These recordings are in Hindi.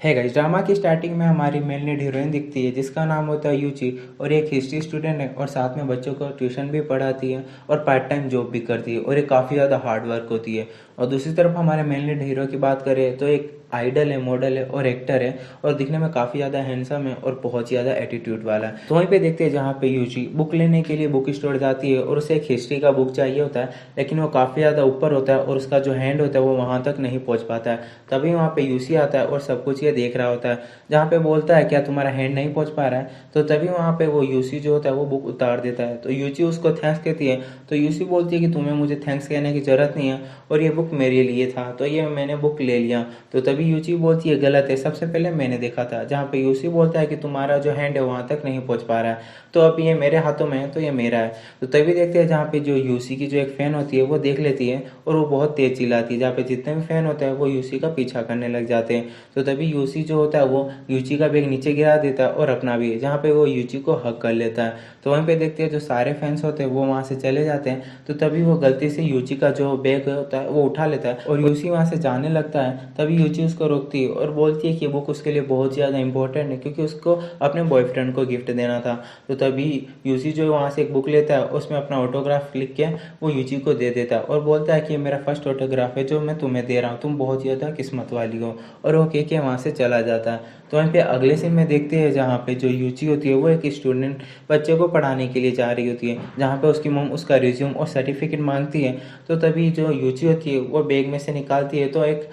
है गाइस, ड्रामा की स्टार्टिंग में हमारी मेन लीड हीरोइन दिखती है जिसका नाम होता है यूची और एक हिस्ट्री स्टूडेंट है और साथ में बच्चों को ट्यूशन भी पढ़ाती है और पार्ट टाइम जॉब भी करती है और ये काफ़ी ज़्यादा हार्ड वर्क होती है। और दूसरी तरफ हमारे मेन लीड हीरो की बात करें तो एक आइडल है, मॉडल है और एक्टर है और दिखने में काफ़ी ज़्यादा हैंडसम है और बहुत ज़्यादा एटीट्यूड वाला है। तो वहीं पे देखते हैं जहाँ पे यूची बुक लेने के लिए बुक स्टोर जाती है और उसे एक हिस्ट्री का बुक चाहिए होता है, लेकिन वो काफ़ी ज़्यादा ऊपर होता है और उसका जो हैंड होता है वो वहाँ तक नहीं पहुँच पाता है। तभी वहाँ पे यूसी आता है और सब कुछ ये देख रहा होता है। जहाँ पे बोलता है क्या तुम्हारा हैंड नहीं पहुँच पा रहा है, तो तभी वहाँ पे वो यूसी जो होता है वो बुक उतार देता है। तो यूची उसको थैंक्स कहती है, तो यूसी बोलती है कि तुम्हें मुझे थैंक्स कहने की ज़रूरत नहीं है और ये बुक मेरे लिए था, तो ये मैंने बुक ले लिया। तो तभी यूची बोलती है गलत है, सबसे पहले मैंने देखा था। जहाँ पे यूसी बोलता है कि तुम्हारा जो हैंड है वहाँ तक नहीं पहुँच पा रहा है, तो अब ये मेरे हाथों में है तो ये मेरा है। तो तभी देखते हैं जहाँ पे जो यूसी की जो एक फैन होती है वो देख लेती है और वो बहुत तेज चिल्लाती है। जहाँ पे जितने भी फैन होते हैं वो यूसी का पीछा करने लग जाते हैं। तो तभी यूसी जो होता है वो यूची का बैग नीचे गिरा देता है और अपना भी, जहाँ पे वो यूची को हक कर लेता है। तो वहीं पे देखते हैं जो सारे फैंस होते हैं वो वहाँ से चले जाते हैं। तो तभी वो गलती से यूची का जो बैग होता है वो उठा लेता है और यूची वहाँ से जाने लगता है। तभी यूची उसको रोकती है और बोलती है कि बुक उसके लिए बहुत ज़्यादा इंपॉर्टेंट है क्योंकि उसको अपने बॉयफ्रेंड को गिफ्ट देना था। तो तभी यूची जो वहाँ से एक बुक लेता है, उसमें अपना ऑटोग्राफ लिख के वो यूची को दे देता है और बोलता है कि मेरा फर्स्ट ऑटोग्राफ है जो मैं तुम्हें दे रहा हूँ, तुम बहुत ज़्यादा किस्मत वाली हो। और वो कह के वहाँ से चला जाता है। तो वहीं पे अगले सीन में देखते हैं जहाँ पे जो यूची होती है वो एक स्टूडेंट बच्चे को पढ़ाने के लिए जा रही होती है, जहाँ पे उसकी मम उसका रिज्यूम और सर्टिफिकेट मांगती है। तो तभी जो यूची होती है वो बैग में से निकालती है तो एक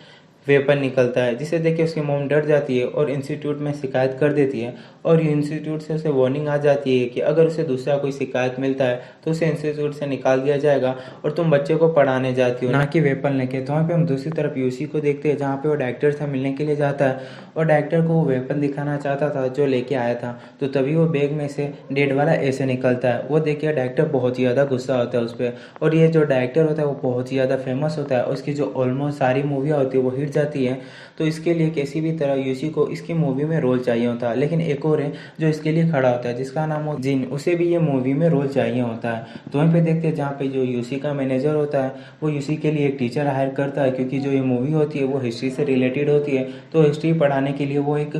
वेपन निकलता है, जिसे देख के उसकी मॉम डर जाती है और इंस्टीट्यूट में शिकायत कर देती है। और इंस्टीट्यूट से उसे वार्निंग आ जाती है कि अगर उसे दूसरा कोई शिकायत मिलता है तो उसे इंस्टीट्यूट से निकाल दिया जाएगा और तुम बच्चे को पढ़ाने जाती हो ना कि वेपन लेके। तो वहाँ पे हम दूसरी तरफ यूसी को देखते हैं जहाँ पे वो डायरेक्टर से मिलने के लिए जाता है और डायरेक्टर को वो वेपन दिखाना चाहता था जो लेके आया था। तो तभी वो बैग में से डेड वाला ऐसे निकलता है, वो देख के डायरेक्टर बहुत ही ज़्यादा गुस्सा होता है उस पर। और ये जो डायरेक्टर होता है वो बहुत ही ज़्यादा फेमस होता है, उसकी जो ऑलमोस्ट सारी मूवियाँ होती है वो हिट जाती है। तो इसके लिए किसी भी तरह यूसी को इसकी मूवी में रोल चाहिए होता है। लेकिन एक और है जो इसके लिए खड़ा होता है जिसका नाम हो जिन, उसे भी ये मूवी में रोल चाहिए होता है। तो वहीं पे देखते हैं जहाँ पे जो यूसी का मैनेजर होता है वो यूसी के लिए एक टीचर हायर करता है, क्योंकि जो ये मूवी होती है वो हिस्ट्री से रिलेटेड होती है। तो हिस्ट्री पढ़ाने के लिए वो एक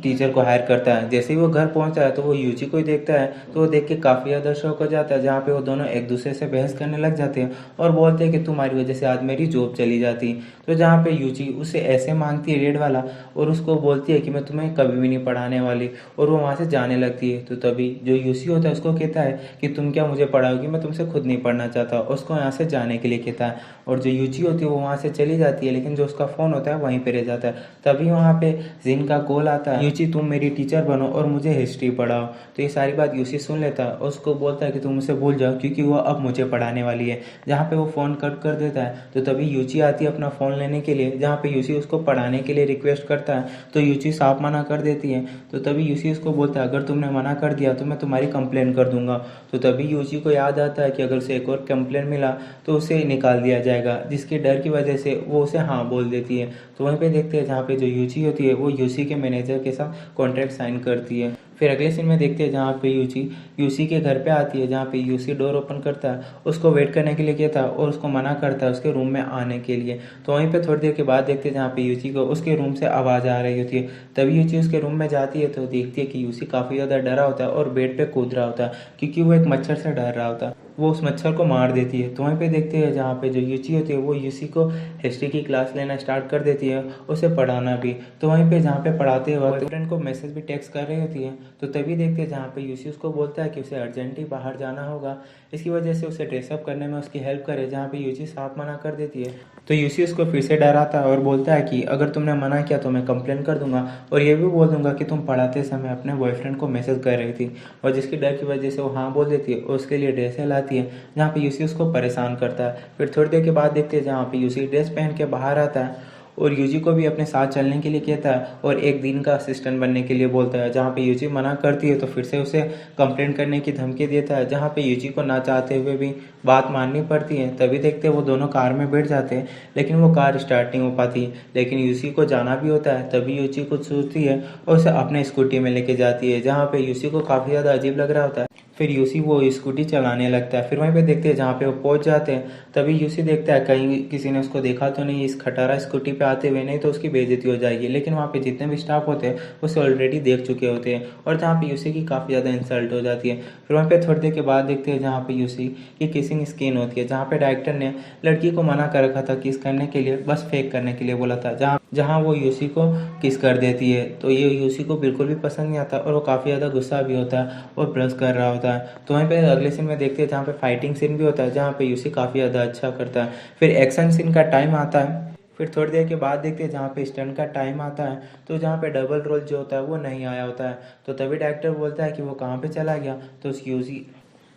टीचर को हायर करता है। जैसे ही वो घर पहुंचता है तो वो यूची को ही देखता है, तो वो देख के काफ़ी ज़्यादा शौक हो जाता है। जहाँ पे वो दोनों एक दूसरे से बहस करने लग जाते हैं और बोलते हैं कि तुम्हारी वजह से आज मेरी जॉब चली जाती। तो जहाँ पे यूची उसे ऐसे मांगती है रेड वाला और उसको बोलती है कि मैं तुम्हें कभी भी नहीं पढ़ाने वाली, और वो वहाँ से जाने लगती है। तो तभी जो यूसी होता है उसको कहता है कि तुम क्या मुझे पढ़ाओगी, मैं तुमसे खुद नहीं पढ़ना चाहता, उसको यहाँ से जाने के लिए कहता है। और जो यूची होती है वो वहाँ से चली जाती है, लेकिन जो उसका फ़ोन होता है वहीं पर रह जाता है। तभी वहाँ पे जिन का कॉल आता है, यूची तुम मेरी टीचर बनो और मुझे हिस्ट्री पढ़ाओ। तो ये सारी बात यूसी सुन लेता है और उसको बोलता है कि तुम उसे भूल जाओ क्योंकि वो अब मुझे पढ़ाने वाली है। जहाँ पे वो फ़ोन कट कर देता है तो तभी यूची आती है अपना फ़ोन लेने के लिए, जहाँ पे यूसी उसको पढ़ाने के लिए रिक्वेस्ट करता है। तो यूची साफ मना कर देती है। तो तभी यूसी उसको बोलता है अगर तुमने मना कर दिया तो मैं तुम्हारी कंप्लेन कर दूंगा। तो तभी यूची को याद आता है कि अगर उसे एक और कंप्लेन मिला तो उसे निकाल दिया जाएगा, जिसके डर की वजह से वो उसे हाँ बोल देती है। तो वहीं पे देखते हैं जहाँ पे जो यूची होती है वो यूसी के मैनेजर के साथ कॉन्ट्रैक्ट साइन करती है। फिर अगले सीन में देखते हैं जहाँ पे यूची यूसी के घर पे आती है, जहाँ पे यूसी डोर ओपन करता है, उसको वेट करने के लिए कहता है और उसको मना करता है उसके रूम में आने के लिए। तो वहीं पे थोड़ी देर के बाद देखते हैं जहाँ पे यूची को उसके रूम से आवाज़ आ रही होती है। तभी यूची उसके रूम में जाती है तो देखती है कि यूसी काफ़ी ज़्यादा डरा होता है और बेड पे कूद रहा होता है, क्योंकि वो एक मच्छर से डर रहा होता है। वो उस मच्छर को मार देती है। तो वहीं पे देखते हैं जहाँ पे जो यूची होती है वो यूसी को हिस्ट्री की क्लास लेना स्टार्ट कर देती है, उसे पढ़ाना भी। तो वहीं पे जहाँ पे पढ़ाते वक्त फ्रेंड को मैसेज भी टेक्स्ट कर रही होती है। तो तभी देखते हैं जहाँ पे यूसी उसको बोलता है कि उसे अर्जेंटली बाहर जाना होगा, इसकी वजह से उसे ड्रेसअप करने में उसकी हेल्प करे, जहाँ पे यूसी साफ मना कर देती है। तो यूसी उसको फिर से डराता है और बोलता है कि अगर तुमने मना किया तो मैं कंप्लेन कर दूंगा और ये भी बोल दूंगा कि तुम पढ़ाते समय अपने बॉयफ्रेंड को मैसेज कर रही थी। और जिसकी डर की वजह से वो हाँ बोल देती है और उसके लिए ड्रेसें लाती है, जहाँ पे यूसी उसको परेशान करता है। फिर थोड़ी देर के बाद देखते हैं जहाँ पे यूसी ड्रेस पहन के बाहर आता है और यूजी को भी अपने साथ चलने के लिए कहता है और एक दिन का असिस्टेंट बनने के लिए बोलता है। जहाँ पे यूजी मना करती है तो फिर से उसे कंप्लेंट करने की धमकी देता है, जहाँ पे यूजी को ना चाहते हुए भी बात माननी पड़ती है। तभी देखते हैं वो दोनों कार में बैठ जाते हैं, लेकिन वो कार स्टार्ट नहीं हो पाती। लेकिन यूसी को जाना भी होता है, तभी यूजी कुछ सोचती है और उसे अपने स्कूटी में लेके जाती है, जहाँ पे यूसी को काफ़ी ज़्यादा अजीब लग रहा होता है फिर यूसी वो स्कूटी चलाने लगता है। फिर वहीं पे देखते हैं जहाँ पे वो पहुंच जाते हैं, तभी यूसी देखता है कहीं किसी ने उसको देखा तो नहीं इस खटारा स्कूटी पे आते हुए, नहीं तो उसकी बेइज्जती हो जाएगी। लेकिन वहाँ पे जितने भी स्टाफ होते हैं उसे ऑलरेडी देख चुके होते हैं और जहाँ पे यूसी की काफ़ी ज़्यादा इंसल्ट हो जाती है। फिर वहाँ पे थोड़ी देर के बाद देखते हैं जहाँ पे यूसी की किसिंग स्किन होती है, जहाँ पे डायरेक्टर ने लड़की को मना कर रखा था किस करने के लिए, बस फेक करने के लिए बोला था, जहाँ जहाँ वो यूसी को किस कर देती है। तो ये यूसी को बिल्कुल भी पसंद नहीं आता और वो काफ़ी ज़्यादा गुस्सा भी होता है और ब्रश कर रहा होता है। तो वहीं पे अगले सीन में देखते हैं जहाँ पे फाइटिंग सीन भी होता है, जहाँ पे यूसी काफ़ी ज़्यादा अच्छा करता है। फिर एक्शन सीन का टाइम आता है। फिर थोड़ी देर के बाद देखते हैं जहाँ पे स्टंट का टाइम आता है, तो जहाँ पे डबल रोल जो होता है वो नहीं आया होता है। तो तभी डायरेक्टर बोलता है कि वो कहाँ पे चला गया, तो उस यूजी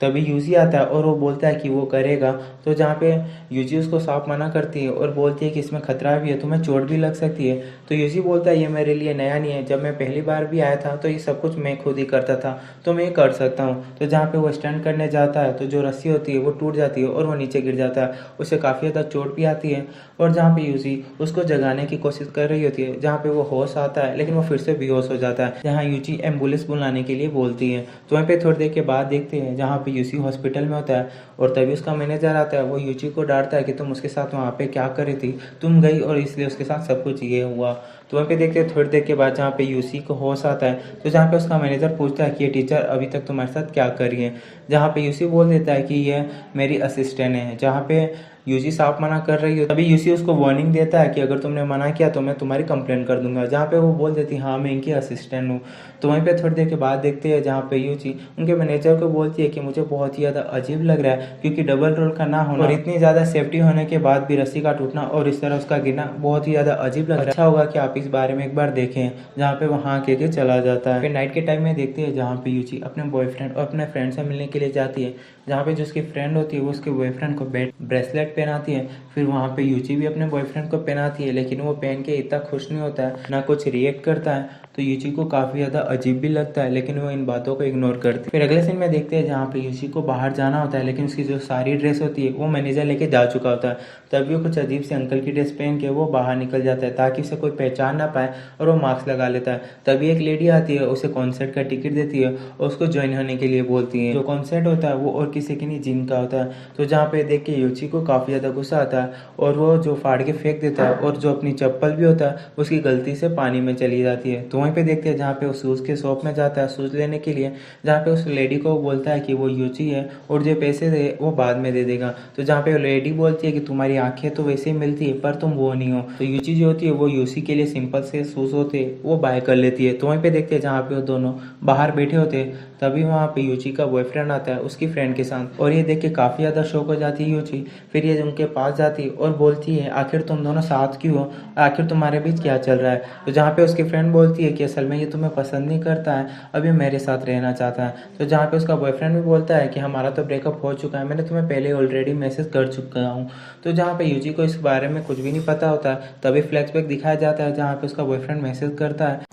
तभी यूजी आता है और वो बोलता है कि वो करेगा। तो जहाँ पे यूजी उसको साफ मना करती है और बोलती है कि इसमें खतरा भी है, तुम्हें चोट भी लग सकती है। तो यूजी बोलता है ये मेरे लिए नया नहीं है, जब मैं पहली बार भी आया था तो ये सब कुछ मैं खुद ही करता था, तो मैं ये कर सकता हूँ। तो जहाँ पे वो स्टंट करने जाता है तो जो रस्सी होती है वो टूट जाती है और वो नीचे गिर जाता है, उसे काफ़ी ज़्यादा चोट भी आती है। और जहाँ पे यूजी उसको जगाने की कोशिश कर रही होती है, जहाँ पे वो होश आता है लेकिन वो फिर से बेहोश हो जाता है, जहाँ यूजी एम्बुलेंस बुलाने के लिए बोलती है। तो वहीं पे थोड़ी देर के बाद देखते हैं जहाँ पे यूसी हॉस्पिटल में होता है और तभी उसका मैनेजर आता है। वो यूजी को डांटता है कि तुम उसके साथ वहाँ पे क्या कर रही थी, तुम गई और इसलिए उसके साथ सब कुछ ये हुआ। तो वहीं पे देखते हैं थोड़ी देर के बाद जहाँ पे यूसी को होश आता है, तो जहाँ पे उसका मैनेजर पूछता है कि ये टीचर अभी तक तुम्हारे साथ क्या कर रही है, जहाँ पे यूसी बोल देता है कि ये मेरी असिस्टेंट है। जहाँ पे यूसी साफ मना कर रही है, तभी यूसी उसको वार्निंग देता है कि अगर तुमने मना किया तो मैं तुम्हारी कंप्लेंट कर दूंगा, जहाँ पे वो बोल देती है हाँ मैं इनकी असिस्टेंट हूँ। तो वहीं पे थोड़ी देर के बाद देखते हैं जहाँ पे यूसी उनके मैनेजर को बोलती है कि मुझे बहुत ही ज़्यादा अजीब लग रहा है, क्योंकि डबल रोल का ना होना और इतनी ज़्यादा सेफ्टी होने के बाद भी रस्सी का टूटना और इस तरह उसका गिरना बहुत ही ज़्यादा अजीब लग रहा है। अच्छा होगा कि आप इस बारे में एक बार देखें। जहाँ पे वहाँ के चला जाता है। फिर नाइट के टाइम में देखते हैं जहाँ पे यूसी अपने बॉयफ्रेंड और अपने फ्रेंड से मिलने के लिए जाती है, जहाँ पे जो उसकी फ्रेंड होती है वो उसके बॉयफ्रेंड को ब्रेसलेट पहनाती है। फिर वहाँ पे यूजी भी अपने बॉयफ्रेंड को पहनाती है, लेकिन वो पहन के इतना खुश नहीं होता है, ना कुछ रिएक्ट करता है। तो यूजी को काफ़ी ज़्यादा अजीब भी लगता है, लेकिन वो इन बातों को इग्नोर करती है। फिर अगले सीन में देखते हैं जहाँ पे यूजी को बाहर जाना होता है, लेकिन उसकी जो सारी ड्रेस होती है वो मैनेजर लेके जा चुका होता है। तभी वो कुछ अजीब से अंकल की ड्रेस पहन के वो बाहर निकल जाता है ताकि उसे कोई पहचान ना पाए, और वो मास्क लगा लेता है। तभी एक लेडी आती है, उसे कॉन्सर्ट का टिकट देती है और उसको ज्वाइन होने के लिए बोलती है। जो कॉन्सर्ट होता है वो और किसी की नहीं जिन का होता है। तो जहाँ पे देख के यूजी को काफ़ी ज़्यादा गुस्सा आता है और वो जो फाड़ के फेंक देता है, और जो अपनी चप्पल भी होता है उसकी गलती से पानी में चली जाती है। तो वहीं पे देखते हैं जहाँ पे वो शूज़ के शॉप में जाता है शूज़ लेने के लिए, जहाँ पे उस लेडी को बोलता है कि वो यूजी है और जो पैसे दे वो बाद में दे देगा। तो जहाँ पे वो लेडी बोलती है कि तुम्हारी आंखें तो वैसे ही मिलती है पर तुम वो नहीं हो। तो यूजी जो होती है वो यूसी के लिए सिंपल से शूज़ होते हैं वो बाय कर लेती है। तो वहीं पे देखते हैं जहाँ पे वो दोनों बाहर बैठे होते हैं, तभी वहाँ पे यूजी का बॉयफ्रेंड आता है उसकी फ्रेंड के साथ, और ये देख के काफ़ी ज़्यादा शौक हो जाती है यूजी। फिर ये उनके पास जाती है और बोलती है आखिर तुम दोनों साथ क्यों हो, आखिर तुम्हारे बीच क्या चल रहा है। तो जहाँ पे उसकी फ्रेंड बोलती है कि असल में ये तुम्हें पसंद नहीं करता है, अब ये मेरे साथ रहना चाहता है। तो जहाँ पे उसका बॉयफ्रेंड भी बोलता है कि हमारा तो ब्रेकअप हो चुका है, मैंने तुम्हें पहले ऑलरेडी मैसेज कर चुका हूँ। तो जहाँ पे यूजी को इस बारे में कुछ भी नहीं पता होता है, तभी फ्लैशबैक दिखाया जाता है जहाँ पे उसका बॉयफ्रेंड मैसेज करता है।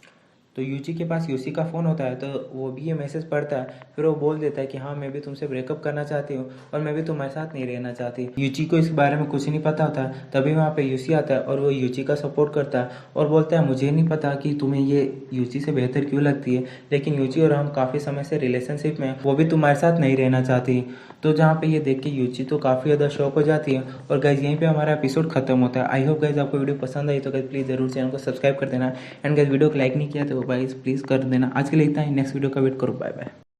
तो यूजी के पास यूसी का फ़ोन होता है, तो वो भी ये मैसेज पढ़ता है। फिर वो बोल देता है कि हाँ मैं भी तुमसे ब्रेकअप करना चाहती हूँ और मैं भी तुम्हारे साथ नहीं रहना चाहती। यूजी को इस बारे में कुछ नहीं पता होता है, तभी वहाँ पे यूसी आता है और वो यूजी का सपोर्ट करता है और बोलता है मुझे नहीं पता कि तुम्हें ये यूजी से बेहतर क्यों लगती है, लेकिन यूजी और हम काफ़ी समय से रिलेशनशिप में, वो भी तुम्हारे साथ नहीं रहना चाहती। तो जहाँ पे ये देख के यूजी तो काफ़ी ज़्यादा शौक हो जाती है। और गाइज यहीं पे हमारा एपिसोड खत्म होता है। आई होप गाइज आपको वीडियो पसंद आई, तो गाइज प्लीज़ ज़रूर चैनल को सब्सक्राइब कर देना, एंड गाइज वीडियो को लाइक नहीं किया तो गाइज प्लीज़ कर देना। आज के लिए इतना ही, नेक्स्ट वीडियो का वेट करो, बाय बाय।